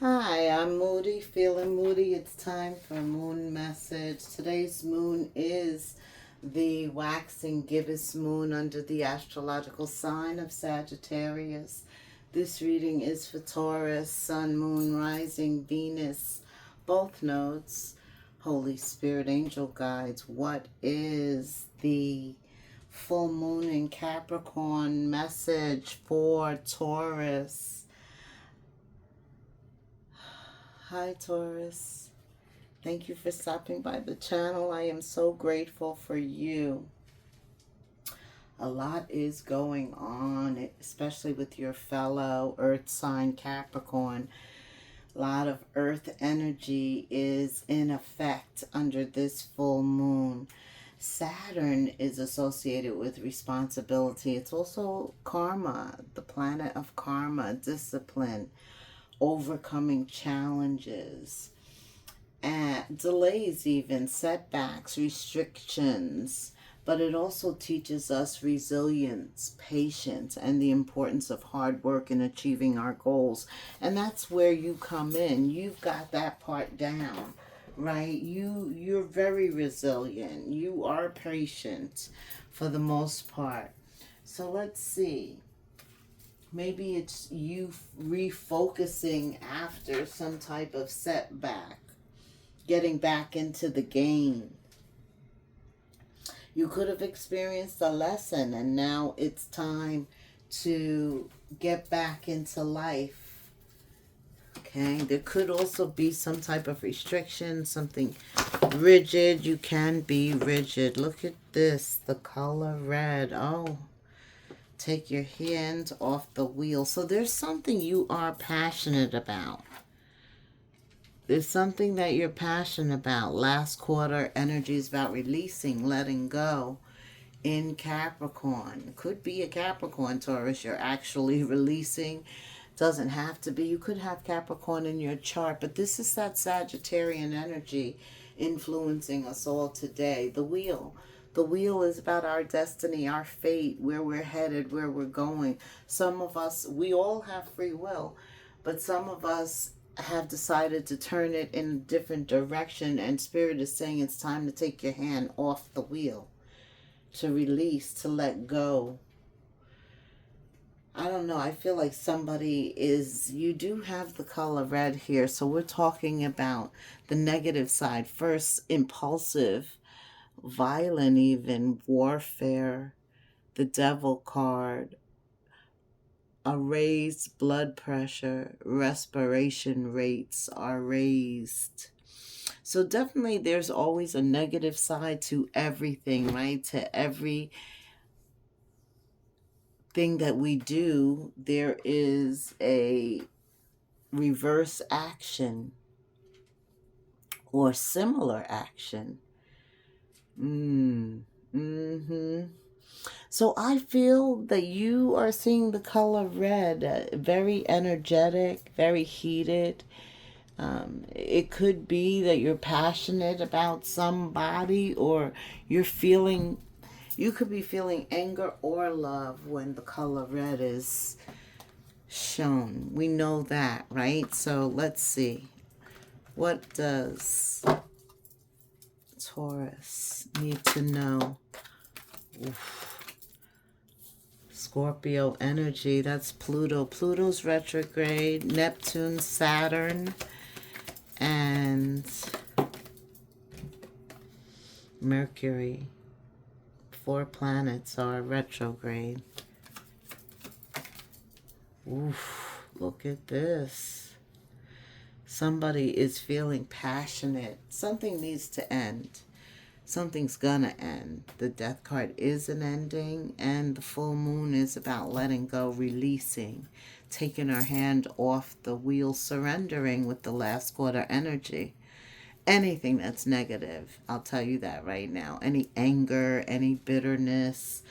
Hi, I'm Moody, feeling moody. It's time for a moon message. Today's moon is the waxing gibbous moon under the astrological sign of Sagittarius. This reading is for Taurus, Sun, Moon, Rising, Venus, both nodes, Holy Spirit, angel guides. What is the full moon in Capricorn message for Taurus? Hi, Taurus. Thank you for stopping by the channel. I am so grateful for you. A lot is going on, especially with your fellow earth sign Capricorn. A lot of earth energy is in effect under this full moon. Saturn is associated with responsibility. It's also karma, the planet of karma, discipline, overcoming challenges, and delays, even setbacks, restrictions. But it also teaches us resilience, patience, and the importance of hard work in achieving our goals. And that's where you come in. You've got that part down, right? You're very resilient. You are patient for the most part. So let's see. Maybe it's you refocusing after some type of setback, getting back into the game. You could have experienced a lesson and now it's time to get back into life. Okay, there could also be some type of restriction, something rigid. You can be rigid. Look at this, the color red. Oh, take your hand off the wheel. So there's something you are passionate about. There's something that you're passionate about. Last quarter energy is about releasing, letting go in Capricorn. Could be a Capricorn, Taurus. You're actually releasing. Doesn't have to be. You could have Capricorn in your chart, but this is that Sagittarian energy influencing us all today. The wheel. The wheel is about our destiny, our fate, where we're headed, where we're going. Some of us, we all have free will, but some of us have decided to turn it in a different direction, and Spirit is saying it's time to take your hand off the wheel, to release, to let go. I don't know. I feel like somebody is, you do have the color red here. So we're talking about the negative side. First, impulsive, violent, even warfare, the devil card, a raised blood pressure, respiration rates are raised. So definitely there's always a negative side to everything, right? To every thing that we do, there is a reverse action or similar action. So I feel that you are seeing the color red, very energetic, very heated. It could be that you're passionate about somebody, or you're feeling, you could be feeling anger or love when the color red is shown. We know that, right? So let's see. What does Taurus need to know? Oof. Scorpio energy, that's Pluto. Pluto's retrograde, Neptune, Saturn, and Mercury. 4 planets are retrograde. Oof, look at this. Somebody is feeling passionate. Something needs to end. Something's gonna end. The death card is an ending, and the full moon is about letting go, releasing, taking our hand off the wheel, surrendering with the last quarter energy. Anything that's negative, I'll tell you that right now. Any anger, any bitterness,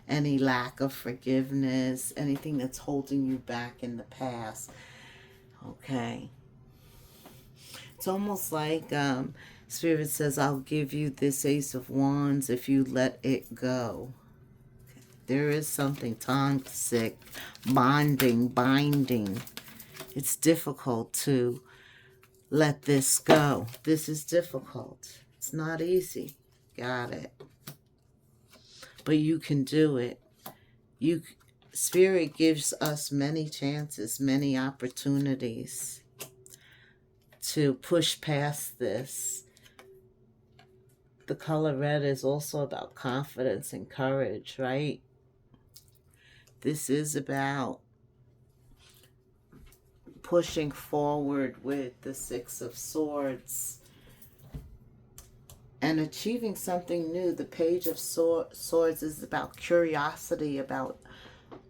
any lack of forgiveness, anything that's holding you back in the past. Okay. It's almost like Spirit says, I'll give you this Ace of Wands if you let it go. There is something toxic, binding. It's difficult to let this go. This is difficult. It's not easy. Got it. But you can do it. Spirit gives us many chances, many opportunities to push past this. The color red is also about confidence and courage, right? This is about pushing forward with the Six of Swords and achieving something new. The Page of Swords is about curiosity, about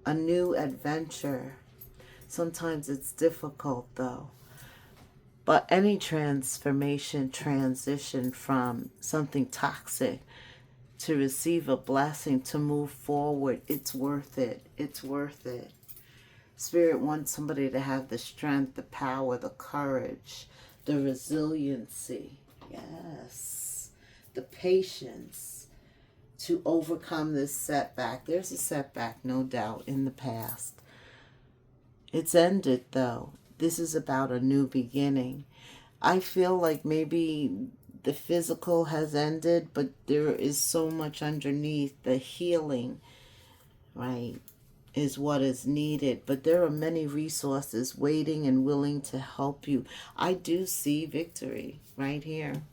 a new adventure. Sometimes it's difficult though. But any transformation, transition from something toxic to receive a blessing, to move forward, it's worth it. It's worth it. Spirit wants somebody to have the strength, the power, the courage, the resiliency. Yes. The patience to overcome this setback. There's a setback, no doubt, in the past. It's ended, though. This is about a new beginning. I feel like maybe the physical has ended, but there is so much underneath. The healing, right, is what is needed. But there are many resources waiting and willing to help you. I do see victory right here.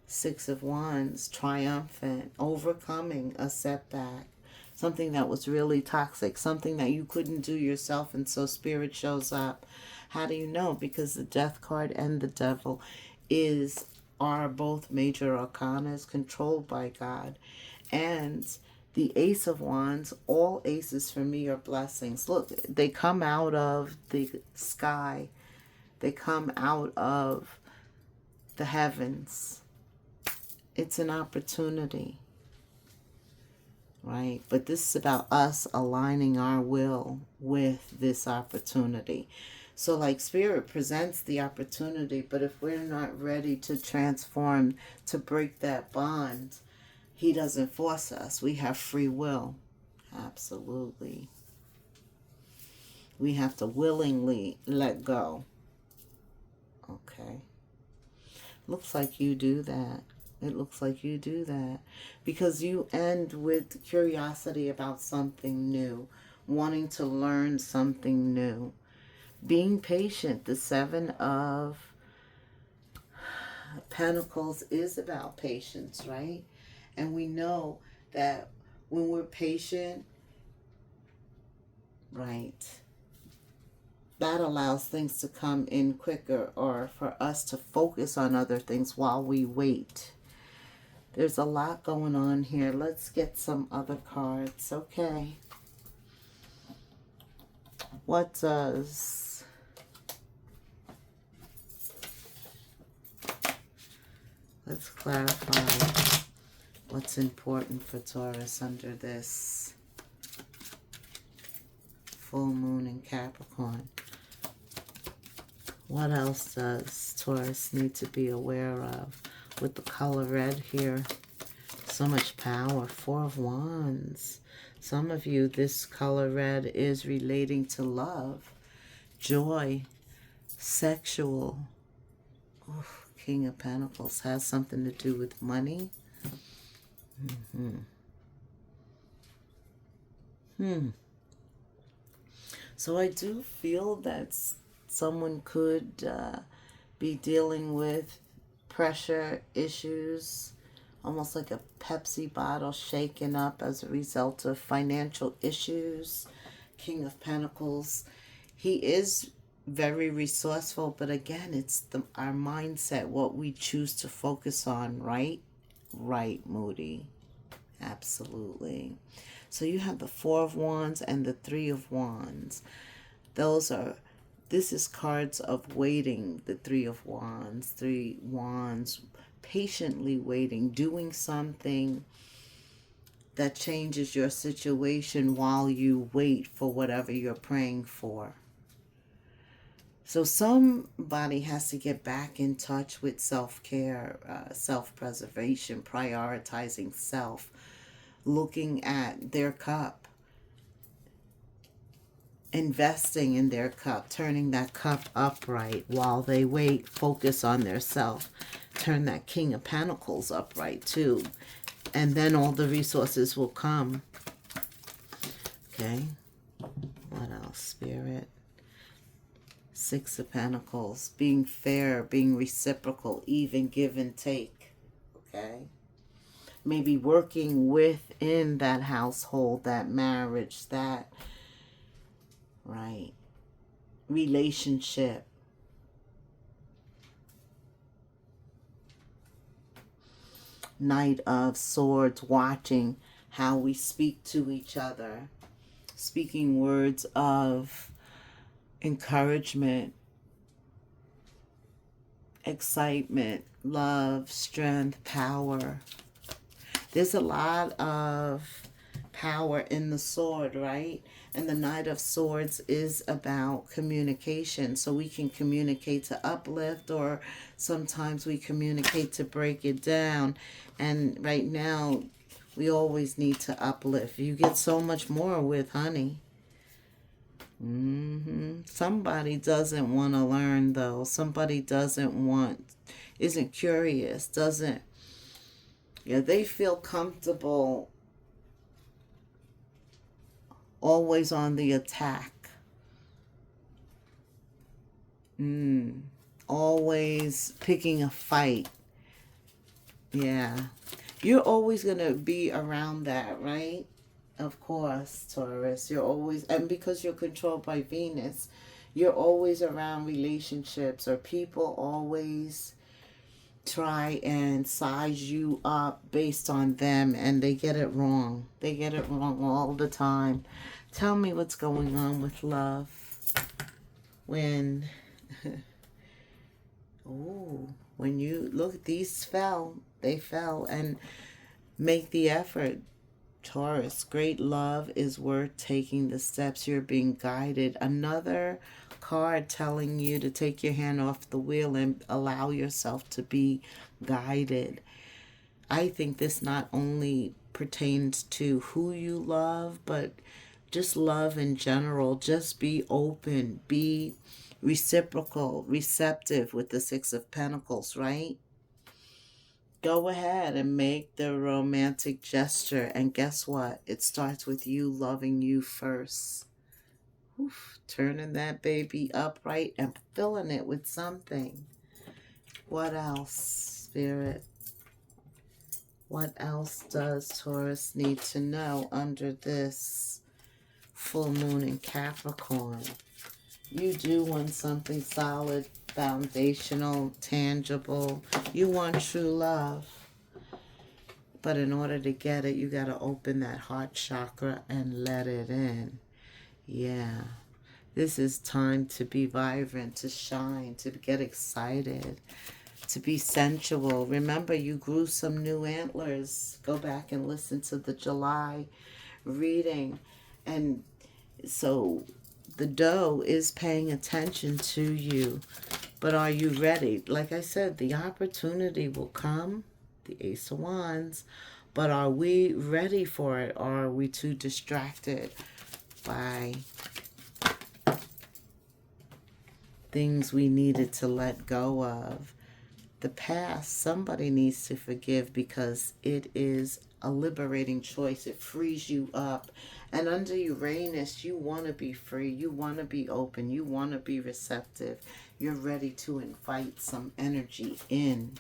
Six of Wands, triumphant, overcoming a setback. Something that was really toxic, something that you couldn't do yourself, and so Spirit shows up. How do you know? Because the Death card and the Devil are both major arcanas controlled by God. And the Ace of Wands, all aces for me are blessings. Look, they come out of the sky. They come out of the heavens. It's an opportunity. Right? But this is about us aligning our will with this opportunity. So like Spirit presents the opportunity, but if we're not ready to transform, to break that bond, He doesn't force us. We have free will. Absolutely. We have to willingly let go. Okay. Looks like you do that. It looks like you do that because you end with curiosity about something new, wanting to learn something new, being patient. The Seven of Pentacles is about patience, right? And we know that when we're patient, right, that allows things to come in quicker, or for us to focus on other things while we wait. There's a lot going on here. Let's get some other cards. Okay. What does... Let's clarify what's important for Taurus under this full moon in Capricorn. What else does Taurus need to be aware of? With the color red here, so much power. Four of Wands. Some of you, this color red is relating to love, joy, sexual. Oof, King of Pentacles has something to do with money. So I do feel that someone could be dealing with pressure issues, almost like a Pepsi bottle shaken up as a result of financial issues. King of Pentacles. He is very resourceful, but again, it's our mindset, what we choose to focus on, right? Right, Moody. Absolutely. So you have the Four of Wands and the Three of Wands. This is cards of waiting, the Three of Wands. Three Wands, patiently waiting, doing something that changes your situation while you wait for whatever you're praying for. So somebody has to get back in touch with self-care, self-preservation, prioritizing self, looking at their cup investing in their cup, turning that cup upright while they wait, focus on their self. Turn that King of Pentacles upright too. And then all the resources will come. Okay. What else, Spirit? Six of Pentacles. Being fair, being reciprocal, even give and take. Okay. Maybe working within that household, that marriage, that, right, relationship. Knight of Swords, watching how we speak to each other. Speaking words of encouragement, excitement, love, strength, power. There's a lot of power in the sword, right? And the Knight of Swords is about communication. So we can communicate to uplift, or sometimes we communicate to break it down. And right now, we always need to uplift. You get so much more with honey. Somebody doesn't want to learn, though. Somebody isn't curious, they feel comfortable always on the attack. Always picking a fight. Yeah. You're always going to be around that, right? Of course, Taurus. You're always, and because you're controlled by Venus, you're always around relationships, or people always try and size you up based on them, and they get it wrong. They get it wrong all the time. Tell me what's going on with love. When when you look, these fell. They fell. And make the effort, Taurus. Great love is worth taking the steps. You're being guided. Another card telling you to take your hand off the wheel and allow yourself to be guided. I think this not only pertains to who you love, but just love in general. Just be open, be reciprocal, receptive with the Six of Pentacles, right? Go ahead and make the romantic gesture. And guess what? It starts with you loving you first. Turning that baby upright and filling it with something. What else, Spirit? What else does Taurus need to know under this full moon in Capricorn? You do want something solid, foundational, tangible. You want true love. But in order to get it, you got to open that heart chakra and let it in. Yeah. This is time to be vibrant, to shine, to get excited, to be sensual. Remember, you grew some new antlers. Go back and listen to the July reading. And so the doe is paying attention to you. But are you ready? Like I said, the opportunity will come, the Ace of Wands. But are we ready for it? Or are we too distracted by things we needed to let go of? The past, somebody needs to forgive, because it is a liberating choice. It frees you up. And under Uranus, you want to be free. You want to be open. You want to be receptive. You're ready to invite some energy in.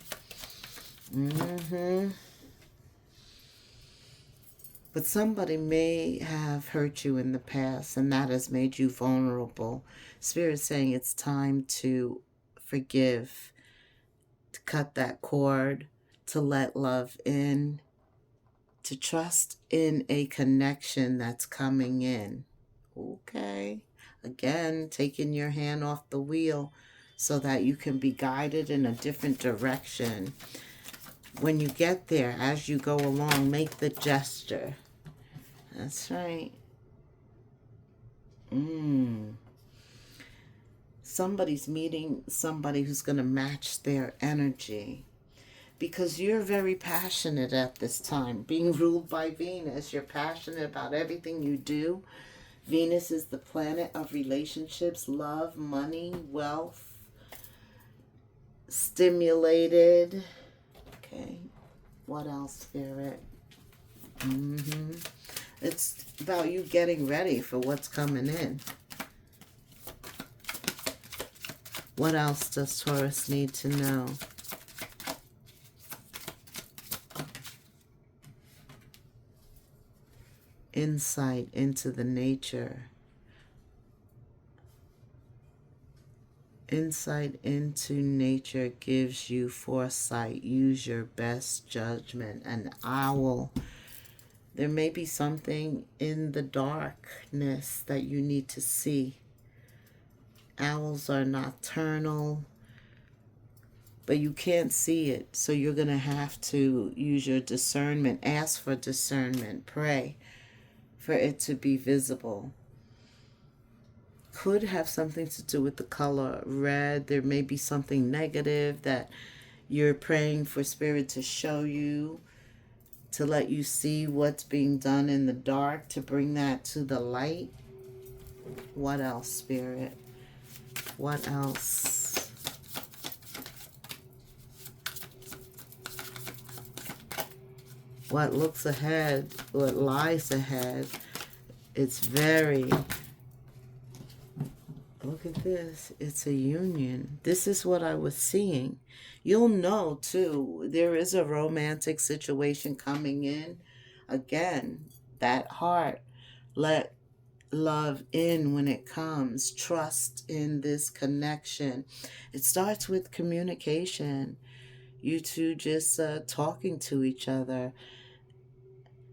But somebody may have hurt you in the past, and that has made you vulnerable. Spirit's saying it's time to forgive, to cut that cord, to let love in, to trust in a connection that's coming in. Okay. Again, taking your hand off the wheel so that you can be guided in a different direction. When you get there, as you go along, make the gesture. That's right. Somebody's meeting somebody who's going to match their energy. Because you're very passionate at this time. Being ruled by Venus, you're passionate about everything you do. Venus is the planet of relationships, love, money, wealth, stimulated. Okay, what else, Spirit? It's about you getting ready for what's coming in. What else does Taurus need to know? Insight into the nature. Insight into nature gives you foresight. Use your best judgment. An owl. There may be something in the darkness that you need to see. Owls are nocturnal, but you can't see it. So you're going to have to use your discernment. Ask for discernment. Pray for it to be visible. Could have something to do with the color red. There may be something negative that you're praying for Spirit to show you, to let you see what's being done in the dark, to bring that to the light. What else, Spirit? What else? What looks ahead, what lies ahead, it's very... Look at this. It's a union. This is what I was seeing. You'll know, too, there is a romantic situation coming in. Again, that heart. Let love in when it comes. Trust in this connection. It starts with communication. You two just talking to each other.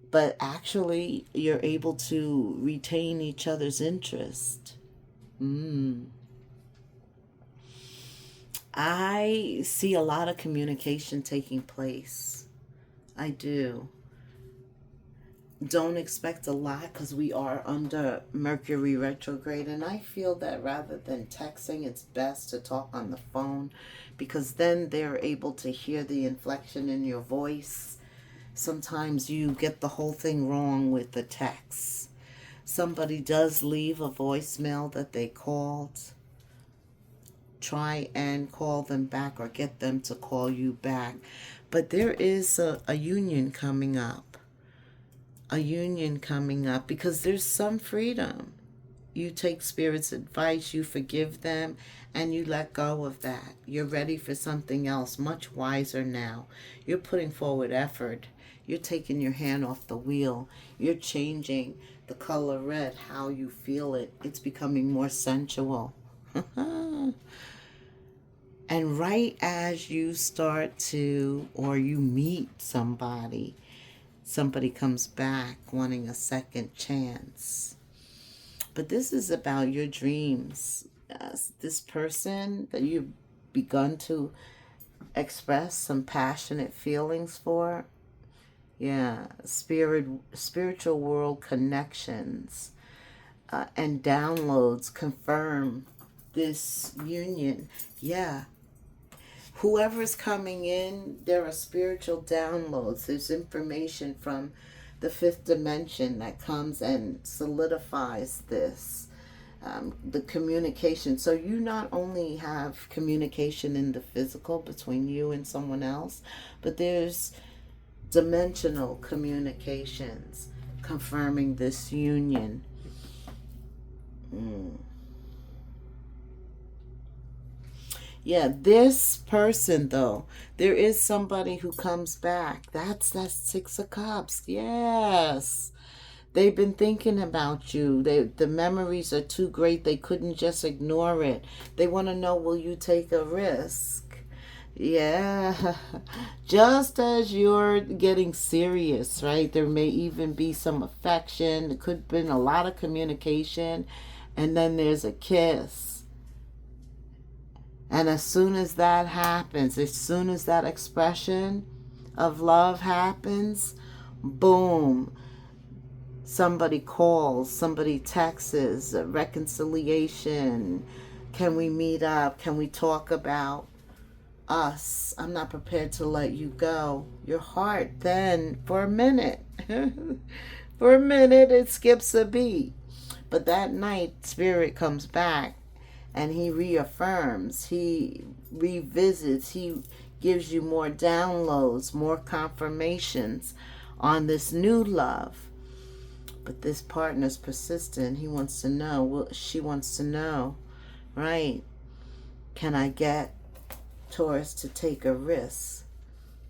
But actually, you're able to retain each other's interest. I see a lot of communication taking place. I do. Don't expect a lot because we are under Mercury retrograde, and I feel that rather than texting, it's best to talk on the phone because then they're able to hear the inflection in your voice. Sometimes you get the whole thing wrong with the text. Somebody does leave a voicemail that they called. Try and call them back or get them to call you back. But there is a union coming up. A union coming up because there's some freedom. You take Spirit's advice, you forgive them, and you let go of that. You're ready for something else, much wiser now. You're putting forward effort. You're taking your hand off the wheel. You're changing the color red, how you feel it. It's becoming more sensual. And right as you start to, or you meet somebody comes back wanting a second chance. But this is about your dreams. This person that you've begun to express some passionate feelings for. Yeah, spiritual world connections and downloads confirm this union. Yeah. Whoever's coming in, there are spiritual downloads. There's information from the fifth dimension that comes and solidifies this. The communication. So you not only have communication in the physical between you and someone else, but there's dimensional communications confirming this union. Yeah, this person though, there is somebody who comes back. That's that Six of Cups. Yes. They've been thinking about you. The memories are too great. They couldn't just ignore it. They want to know, will you take a risk? Yeah. Just as you're getting serious, right? There may even be some affection. There could have been a lot of communication. And then there's a kiss. And as soon as that happens, as soon as that expression of love happens, boom. Somebody calls, somebody texts, a reconciliation. Can we meet up? Can we talk about us? I'm not prepared to let you go. Your heart then, for a minute, it skips a beat. But that night, Spirit comes back and he reaffirms, he revisits, he gives you more downloads, more confirmations on this new love. But this partner's persistent. He wants to know, well, she wants to know, right? Can I get Taurus to take a risk,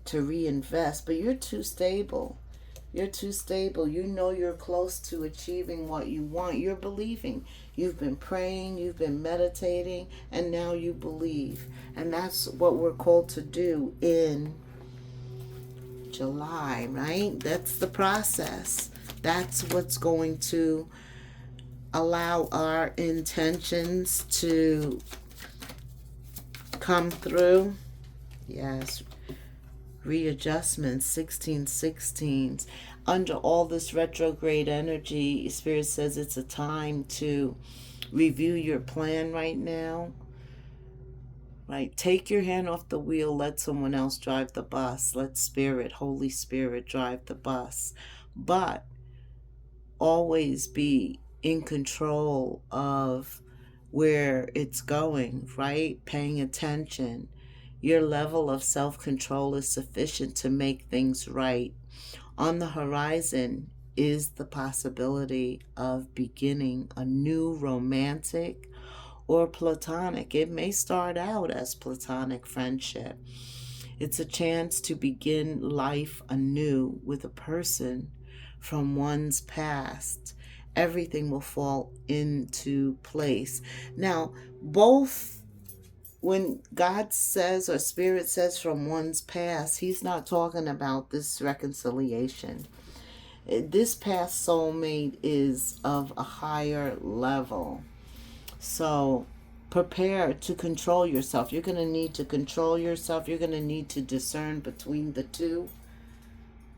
to reinvest? But you're too stable. You're too stable. You know you're close to achieving what you want. You're believing. You've been praying, you've been meditating, and now you believe. And that's what we're called to do in July, right? That's the process. That's what's going to allow our intentions to come through. Yes. Readjustments, 1616s. Under all this retrograde energy, Spirit says it's a time to review your plan right now. Right? Take your hand off the wheel. Let someone else drive the bus. Let Spirit, Holy Spirit, drive the bus. But always be in control of where it's going, right? Paying attention. Your level of self-control is sufficient to make things right. On the horizon is the possibility of beginning a new romantic or platonic. It may start out as platonic friendship. It's a chance to begin life anew with a person from one's past. Everything will fall into place. Now, both when God says or Spirit says from one's past, he's not talking about this reconciliation. This past soulmate is of a higher level. So prepare to control yourself. You're going to need to control yourself. You're going to need to discern between the two.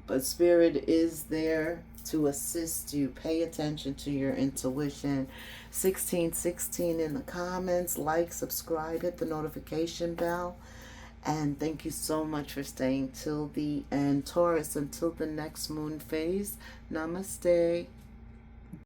But Spirit is there to assist you. Pay attention to your intuition. 1616 in the comments. Like, subscribe, hit the notification bell. And thank you so much for staying till the end. Taurus, until the next moon phase. Namaste.